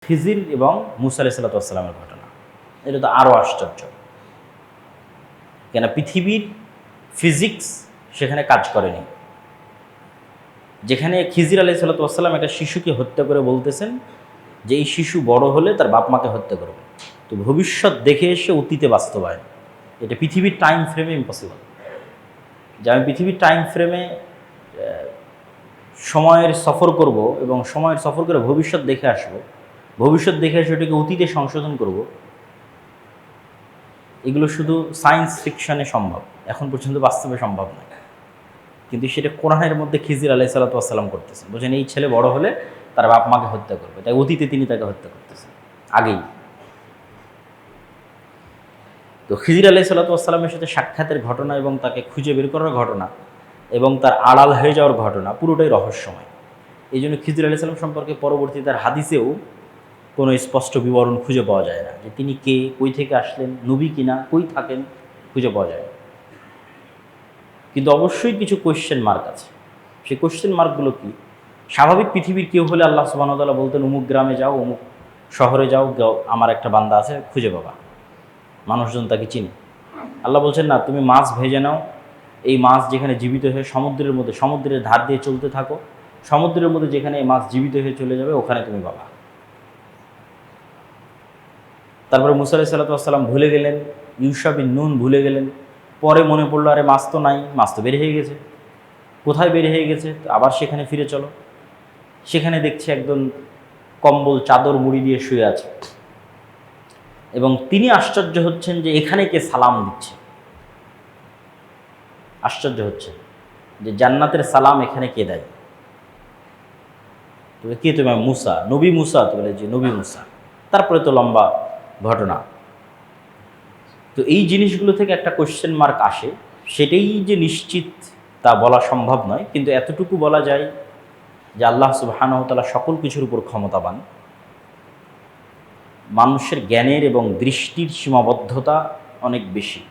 খিজির এবং মুসা আলাইহিস সালাতু ওয়াস সালামের ঘটনা, এটা তো আরও আশ্চর্য। কেন পৃথিবীর ফিজিক্স সেখানে কাজ করেনি। যেখানে খিজির আলাইহিস সালাতু ওয়াস সালাম একটা শিশুকে হত্যা করে বলতেছেন যে এই শিশু বড় হলে তার বাপ মাকে হত্যা করবে, তো ভবিষ্যৎ দেখে এসে অতীতে বাস্তবায়ন, এটা পৃথিবীর টাইম ফ্রেমে ইম্পসিবল। যে আমি পৃথিবীর টাইম ফ্রেমে সময়ের সফর করব এবং সময়ের সফর করে ভবিষ্যৎ দেখে আসবো, ভবিষ্যৎ দেখে এসে ওটাকে অতীতে সংশোধন করব, এগুলো শুধু সায়েন্স ফিকশনে সম্ভব, এখন পর্যন্ত বাস্তবে সম্ভব নয়। কিন্তু সেটা কোরআনের মধ্যে খিজির আলাইহিস সালাতু ওয়াস সালাম করতেছেন, বলছেন এই ছেলে বড় হলে তার বাপ মাকে হত্যা করবে, তাই অতীতে তিনি তাকে হত্যা করতেছেন আগেই। তো খিজির আলাইহিস সালাতু ওয়াস সালামের সাথে সাক্ষাতের ঘটনা এবং তাকে খুঁজে বের করার ঘটনা এবং তার আড়াল হয়ে যাওয়ার ঘটনা পুরোটাই রহস্যময়। এই জন্য খিজির আলাইহিস সালাম সম্পর্কে পরবর্তী তার হাদিসেও কোনো স্পষ্ট বিবরণ খুঁজে পাওয়া যায় না, যে তিনি কে, কই থেকে আসলেন, নবী কিনা, কই থাকেন, খুঁজে পাওয়া যায় না। কিন্তু অবশ্যই কিছু কোয়েশ্চেন মার্ক আছে। সেই কোয়েশ্চেন মার্কগুলো কি? স্বাভাবিক পৃথিবীর কেউ হলে আল্লাহ সুবহানাহু ওয়া তাআলা বলতেন অমুক গ্রামে যাও, অমুক শহরে যাও, আমার একটা বান্দা আছে, খুঁজে পাবা, মানুষজন তাকে চিনে। আল্লাহ বলছেন না, তুমি মাছ ভেজে নাও, এই মাছ যেখানে জীবিত হয়ে সমুদ্রের মধ্যে, সমুদ্রের ধার দিয়ে চলতে থাকো, সমুদ্রের মধ্যে যেখানে এই মাছ জীবিত হয়ে চলে যাবে ওখানে তুমি পাবা। তারপরে মুসা আলাইহিস সালাতু ওয়াস সালাম ভুলে গেলেন, ইউশা বিন নুন ভুলে গেলেন, পরে মনে পড়লো আরে মাছ তো নাই, মাছ তো বের হয়ে গেছে, কোথায় বের হয়ে গেছে, আবার সেখানে ফিরে চলো। সেখানে দেখছি একজন কম্বল চাদর মুড়ি দিয়ে শুয়ে আছে এবং তিনি আশ্চর্য হচ্ছেন যে এখানে কে সালাম দিচ্ছে। আশ্চর্য হচ্ছে যে জান্নাতের সালাম এখানে কে দেয়। তবে কে তুমি? মুসা, নবী মুসা। তো বলে যে নবী মুসা। তারপরে তো লম্বা ঘটনা। তো এই জিনিসগুলো থেকে একটা কোশ্চেন মার্ক আসে, সেটাই যে নিশ্চিত তা বলা সম্ভব নয়, কিন্তু এতটুকু বলা যায় যে আল্লাহ সুবহানাহু ওয়া তাআলা সকল কিছুর উপর ক্ষমতাবান। মানুষের জ্ঞানের এবং দৃষ্টির সীমাবদ্ধতা অনেক বেশি,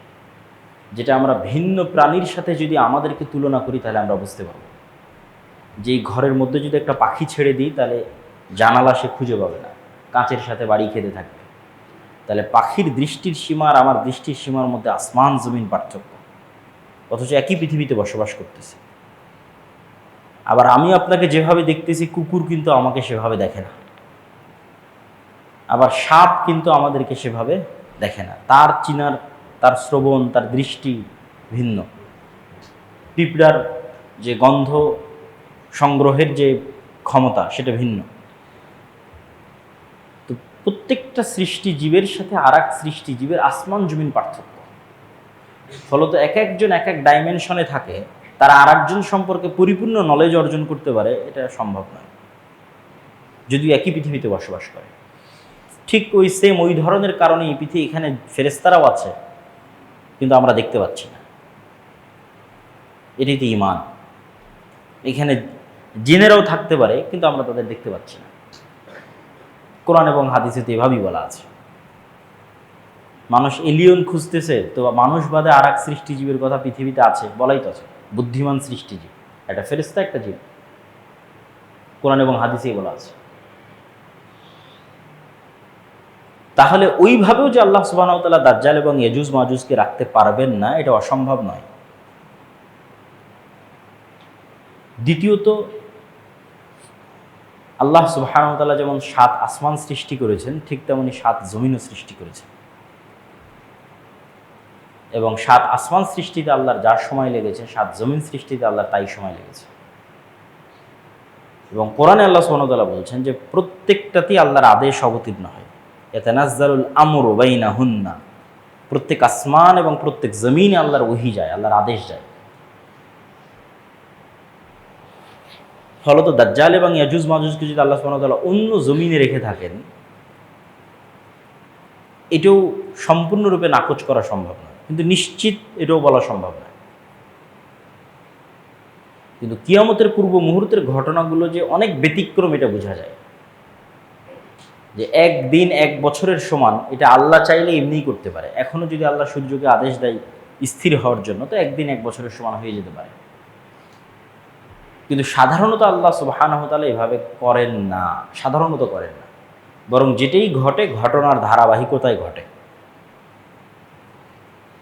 যেটা আমরা ভিন্ন প্রাণীর সাথে যদি আমাদেরকে তুলনা করি তাহলে আমরা বুঝতে পারব যে এই ঘরের মধ্যে যদি একটা পাখি ছেড়ে দিই তাহলে জানালা সে খুঁজে পাবে না, কাঁচের সাথে বাড়ি খেতে থাকবে। তাহলে পাখির দৃষ্টির সীমা আর আমার দৃষ্টির সীমার মধ্যে আসমান জমিন পার্থক্য, অথচ একই পৃথিবীতে বসবাস করতেছি। আবার আমি আপনাকে যেভাবে দেখতেছি, কুকুর কিন্তু আমাকে সেভাবে দেখে না, আবার সাপ কিন্তু আমাদেরকে সেভাবে দেখে না, তার চিনার, তার শ্রবণ, তার দৃষ্টি ভিন্ন। পিঁপড়ার যে গন্ধ সংগ্রহের যে ক্ষমতা সেটা ভিন্ন। তো প্রত্যেকটা সৃষ্টিজীবের সাথে আর এক সৃষ্টিজীবের আসমান জমিন পার্থক্য। ফলত এক একজন এক এক ডাইমেনশনে থাকে, তারা আর একজন সম্পর্কে পরিপূর্ণ নলেজ অর্জন করতে পারে, এটা সম্ভব নয় যদিও একই পৃথিবীতে বসবাস করে। ঠিক ওই সেম ওই ধরনের কারণেই পৃথিবী, এখানে ফেরেশতারাও আছে কিন্তু আমরা দেখতে পাচ্ছি না। এটাই তো ঈমান। এখানে জিনেরাও থাকতে পারে কিন্তু আমরা তাদের দেখতে পাচ্ছি না। কোরআন এবং হাদিসে তো এভাবেই বলা আছে। মানুষ এলিয়ন খুঁজতেছে, তো মানুষ বাদে আর এক সৃষ্টিজীবের কথা পৃথিবীতে আছে, বলাই তো আছে, বুদ্ধিমান সৃষ্টিজীব, একটা ফেরেশতা, একটা জীব, কোরআন এবং হাদিসেই বলা আছে। তাহলে ওইভাবেও যে আল্লাহ সুবহানাহু ওয়া তাআলা দাজ্জাল এবং ইয়াজুজ মাজুজকে রাখতে পারবেন না, এটা অসম্ভব নয়। দ্বিতীয়ত, আল্লাহ সুবহানাহু ওয়া তাআলা যেমন 7 আসমান সৃষ্টি করেছেন, ঠিক তেমনি 7 জমিনও সৃষ্টি করেছেন। এবং 7 আসমান সৃষ্টিতে আল্লাহর যা সময় লেগেছে, 7 জমিন সৃষ্টিতে আল্লাহর তাই সময় লেগেছে। এবং কোরআনে আল্লাহ সুবহানাহু ওয়া তাআলা বলছেন যে প্রত্যেকটাতেই আল্লাহর আদেশ অবতীর্ণ হয়। ইয়াতানাজ্জালুল আমরু বাইনাহুন্না, প্রত্যেক আসমান এবং প্রত্যেক জমিনে আল্লাহর ওহী যায়, আল্লাহর আদেশ যায়। ফলত দাজ্জাল এবং ইয়াজুজ মাজুজকে যদি আল্লাহ সুবহানাহু ওয়া তাআলা অন্য জমিনে রেখে থাকেন, এটাও সম্পূর্ণরূপে নাকচ করা সম্ভব নয়, কিন্তু নিশ্চিত এটাও বলা সম্ভব নয়। কিন্তু কিয়ামতের পূর্ব মুহূর্তের ঘটনাগুলো যে অনেক ব্যতিক্রম, এটা বোঝা যায়। যে একদিন 1 বছরের সমান, এটা আল্লাহ চাইলে এমনিই করতে পারে। এখনও যদি আল্লাহ সূর্যকে আদেশ দেয় স্থির হওয়ার জন্য, তো একদিন 1 বছরের সমান হয়ে যেতে পারে। কিন্তু সাধারণত আল্লাহ সুবহানাহু ওয়া তাআলা এভাবে করেন না, সাধারণত করেন না। বরং যেটাই ঘটে ঘটনার ধারাবাহিকতায় ঘটে।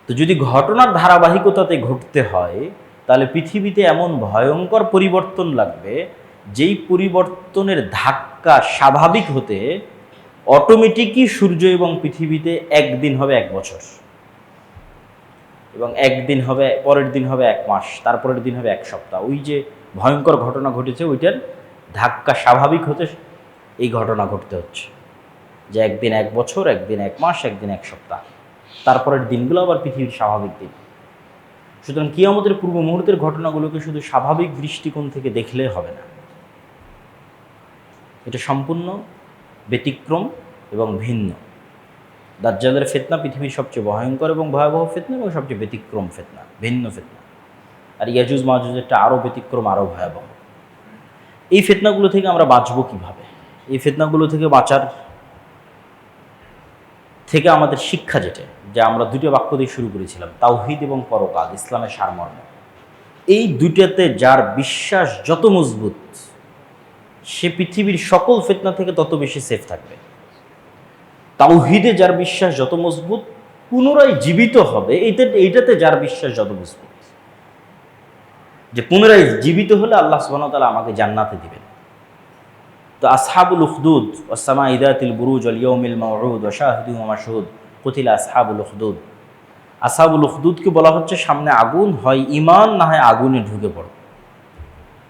তো যদি ঘটনার ধারাবাহিকতাতে ঘটতে হয় তাহলে পৃথিবীতে এমন ভয়ঙ্কর পরিবর্তন লাগবে, যেই পরিবর্তনের ধাক্কা স্বাভাবিক হতে অটোমেটিকই সূর্য এবং পৃথিবীতে একদিন হবে 1 বছর, এবং একদিন হবে, পরের দিন হবে 1 মাস, তারপরের দিন হবে 1 সপ্তাহ। ওই যে ভয়ঙ্কর ঘটনা ঘটেছে ওইটার ধাক্কা স্বাভাবিক হতে এই ঘটনা ঘটতে হচ্ছে, যে একদিন 1 বছর, একদিন 1 মাস, একদিন 1 সপ্তাহ, তারপরের দিনগুলো আবার পৃথিবীর স্বাভাবিক দিন। সুতরাং কিয়ামতের পূর্ব মুহূর্তের ঘটনাগুলোকে শুধু স্বাভাবিক দৃষ্টিকোণ থেকে দেখলে হবে না, এটা সম্পূর্ণ ব্যতিক্রম এবং ভিন্ন। দাজ্জালের ফিতনা পৃথিবীর সবচেয়ে ভয়ঙ্কর এবং ভয়াবহ ফিতনা এবং সবচেয়ে ব্যতিক্রম ফিতনা, ভিন্ন ফিতনা। আর ইয়াজুজ মাজুজেরটা আরও ব্যতিক্রম, আরও ভয়াবহ। এই ফিতনাগুলো থেকে আমরা বাঁচবো কিভাবে? এই ফিতনাগুলো থেকে বাঁচার থেকে আমাদের শিক্ষা যেটা, যে আমরা 2টা বাক্য দিয়ে শুরু করেছিলাম, তাওহীদ এবং পরকাল, ইসলামের সারমর্ম। এই দুইটাতে যার বিশ্বাস যত মজবুত, সে পৃথিবীর সকল ফিতনা থেকে তত বেশি সেফ থাকবে। তাওহীদে যার বিশ্বাস যত মজবুত, পুনরায় জীবিত হবে, এইটাতে যার বিশ্বাস যত মজবুত, যে পুনরায় জীবিত হলে আল্লাহ সুবহানাহু ওয়া তাআলা আমাকে জান্নাতে দিবেন। তো আসহাবুল উখদুদ ওয়াস সামাই যাতিল বুরুজ ওয়াল ইয়াউমিল মাউউদ ওয়া শাহিদুন ওয়া মাশহুদ কুতিলা আসহাবুল উখদুদ। আসহাবুল উখদুদকে বলা হচ্ছে সামনে আগুন, হয় ঈমান না হয় আগুনে ঢুকে পড়ো।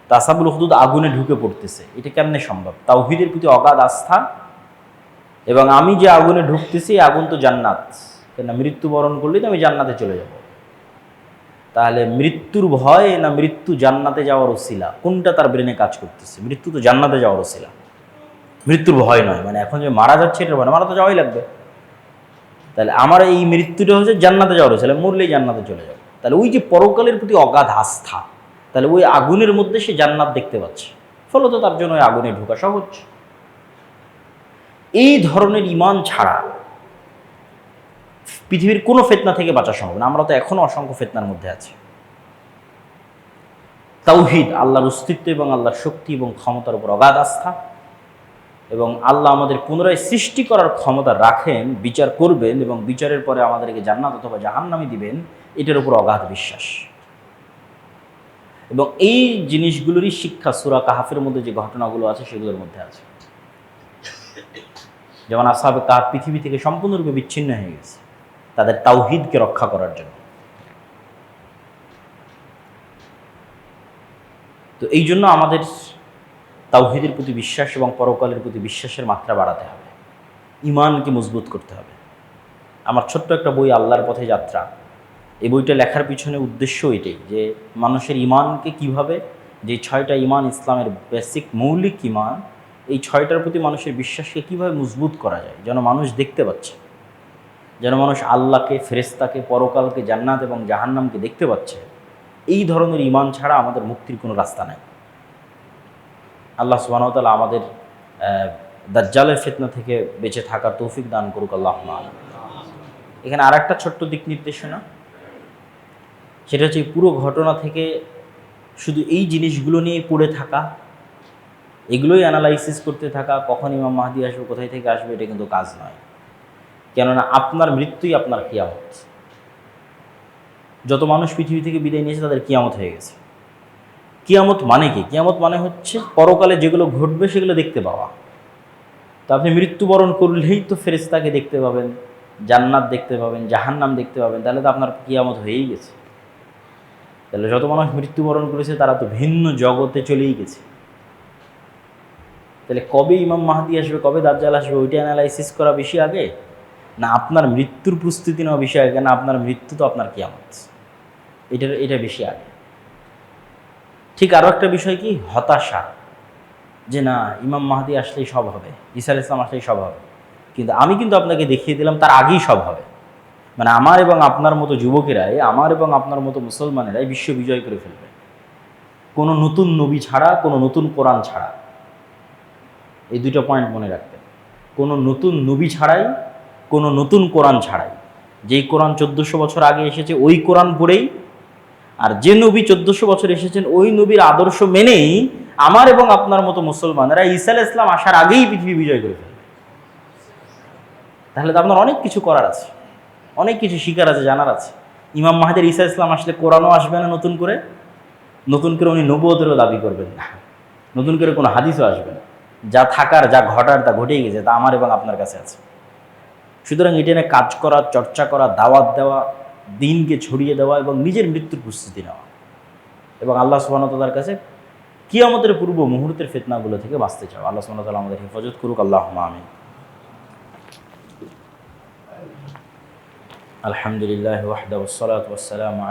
তো আসহাবুল উখদুদ আগুনে ঢুকে পড়তেছে, এটা কেমনে সম্ভব? তাওহীদের প্রতি অগাধ আস্থা, এবং আমি যে আগুনে ঢুকতেছি আগুন তো জান্নাত, কেন মৃত্যুবরণ করলেই তো আমি জান্নাতে চলে যাব। তাহলে মৃত্যুর ভয় না মৃত্যু জান্নাতে যাওয়ার ওসিলা, কোনটা তার ব্রেনে কাজ করতেছে? মৃত্যু তো জান্নাতে যাওয়ার ওসিলা, মৃত্যুর ভয় নয়। মানে এখন যে মারা যাচ্ছে এটার ভয়, মারা তো যাওয়াই লাগবে। তাহলে আমার এই মৃত্যুটা হচ্ছে জান্নাতে যাওয়ার ওসিলা, মরলেই জান্নাতে চলে যাবে। তাহলে ওই যে পরকালের প্রতি অগাধ আস্থা, তাহলে ওই আগুনের মধ্যে সে জান্নাত দেখতে পাচ্ছে, ফলত তার জন্য ওই আগুনে ঢোকা সহজ। এই ধরনের ঈমান ছাড়া পৃথিবীর কোনো ফিতনা থেকে বাঁচা সম্ভব না। আমরা তো এখনো অসংখ্য ফিতনার মধ্যে আছি। তাওহীদ, আল্লাহর অস্তিত্ব এবং আল্লাহর শক্তি এবং ক্ষমতার উপর অগাধ আস্থা, এবং আল্লাহ আমাদের পুনরায় সৃষ্টি করার ক্ষমতা রাখেন, বিচার করবেন এবং বিচারের পরে আমাদেরকে জান্নাত অথবা জাহান্নামে দিবেন, এটার উপর অগাধ বিশ্বাস। এবং এই জিনিসগুলোরই শিক্ষা সূরা কাহফের মধ্যে যে ঘটনাগুলো আছে সেগুলোর মধ্যে আছে। যেমন আসহাবে কাহফ পৃথিবী থেকে সম্পূর্ণরূপে বিচ্ছিন্ন হয়ে গেছে তাদের তাওহীদকে রক্ষা করার জন্য। তো এই জন্য আমাদের তাওহীদের প্রতি বিশ্বাস এবং পরকালের প্রতি বিশ্বাসের মাত্রা বাড়াতে হবে, ঈমানকে মজবুত করতে হবে। আমার ছোট্ট একটা বই আল্লাহর পথে যাত্রা, এই বইটা লেখার পিছনে উদ্দেশ্য এটাই, যে মানুষের ঈমানকে কিভাবে, যে 6টা ঈমান ইসলামের বেসিক মৌলিক ঈমান, এই 6টার প্রতি মানুষের বিশ্বাসকে কিভাবে মজবুত করা যায়, যেন মানুষ দেখতে পাচ্ছে, যেন মানুষ আল্লাহকে, ফেরেশতাকে, পরকালকে, জান্নাত এবং জাহান্নামকে দেখতে পাচ্ছে। এই ধরনের ঈমান ছাড়া আমাদের মুক্তির কোনো রাস্তা নাই। আল্লাহ সুবহানাহু ওয়া তাআলা আমাদের দাজ্জালের ফিতনা থেকে বেঁচে থাকার তৌফিক দান করুক, আল্লাহুম্মা আমিন। এখানে আর একটা ছোট্ট দিক নির্দেশনা, সেটা হচ্ছে পুরো ঘটনা থেকে শুধু এই জিনিসগুলো নিয়ে পড়ে থাকা, এগুলোই অ্যানালাইসিস করতে থাকা, কখন ইমাম মাহদী আসবে, কোথায় থেকে আসবে, এটা কিন্তু কাজ নয়। কেননা আপনার মৃত্যুই আপনার কিয়ামত। যত মানুষ পৃথিবী থেকে বিদায় নিয়েছে তাদের কিয়ামত হয়ে গেছে। কিয়ামত মানে কি? কিয়ামত মানে হচ্ছে পরকালে যেগুলো ঘটবে সেগুলো দেখতে পাওয়া। তো আপনি মৃত্যুবরণ করলেই তো ফেরেশতাকে দেখতে পাবেন, জান্নাত দেখতে পাবেন, জাহান্নাম দেখতে পাবেন, তাহলে তো আপনার কিয়ামত হয়েই গেছে। তাহলে যত মানুষ মৃত্যুবরণ করেছে তারা তো ভিন্ন জগতে চলেই গেছে। তাহলে কবে ইমাম মাহদী আসবে, কবে দাজ্জাল আসবে, ওইটা অ্যানালাইসিস করা বেশি আগে, না আপনার মৃত্যুর প্রস্তুতি নেওয়া বেশি আগে? না আপনার মৃত্যু তো আপনার কিয়ামত, এটা বেশি আগে। ঠিক আরও একটা বিষয় কি, হতাশা, যে না ইমাম মাহদী আসলেই সব হবে, ঈসা আলাইহিস সালাম আসলেই সব হবে। কিন্তু আমি কিন্তু আপনাকে দেখিয়ে দিলাম তার আগেই সব হবে। মানে আমার এবং আপনার মতো যুবকেরাই, আমার এবং আপনার মতো মুসলমানেরাই বিশ্ব বিজয় করে ফেলবে, কোনো নতুন নবী ছাড়া, কোনো নতুন কোরআন ছাড়া। এই 2টা পয়েন্ট মনে রাখবেন, কোনো নতুন নবী ছাড়াই, কোনো নতুন কোরআন ছাড়াই। যেই কোরআন 1400 বছর আগে এসেছে ওই কোরআন পড়েই, আর যে নবী 1400 বছর এসেছেন ওই নবীর আদর্শ মেনেই আমার এবং আপনার মতো মুসলমানেরা ঈসা আলাইহিস সালাম আসার আগেই পৃথিবী বিজয় করে ফেলবে। তাহলে তো আপনার অনেক কিছু করার আছে, অনেক কিছু শিকার আছে, জানার আছে। ইমাম মাহাদির ঈসা ইসলাম আসলে কোরআনও আসবে না নতুন করে উনি নবুয়তেরও দাবি করবেন না, নতুন করে কোনো হাদিসও আসবে না। যা থাকার, যা ঘটার, তা ঘটেই গেছে, তা আমার এবং আপনার কাছে আছে। সুতরাং এটা নিয়ে কাজ করা, চর্চা করা, দাওয়াত দেওয়া, দিনকে ছড়িয়ে দেওয়া এবং নিজের মৃত্যুর প্রস্তুতি নেওয়া, এবং আল্লাহ সুবহানাহু ওয়া তাআলার কাছে কিয়ামতের পূর্ব মুহূর্তের ফিতনাগুলো থেকে বাঁচতে চাও। আল্লাহ সুবহানাহু ওয়া তাআলা আমাদের হেফাজত করুক। আল্লাহুম্মা আমিন। আলহামদুলিল্লাহি ওয়াহদাহু ওয়াসসালাতু ওয়াসসালামু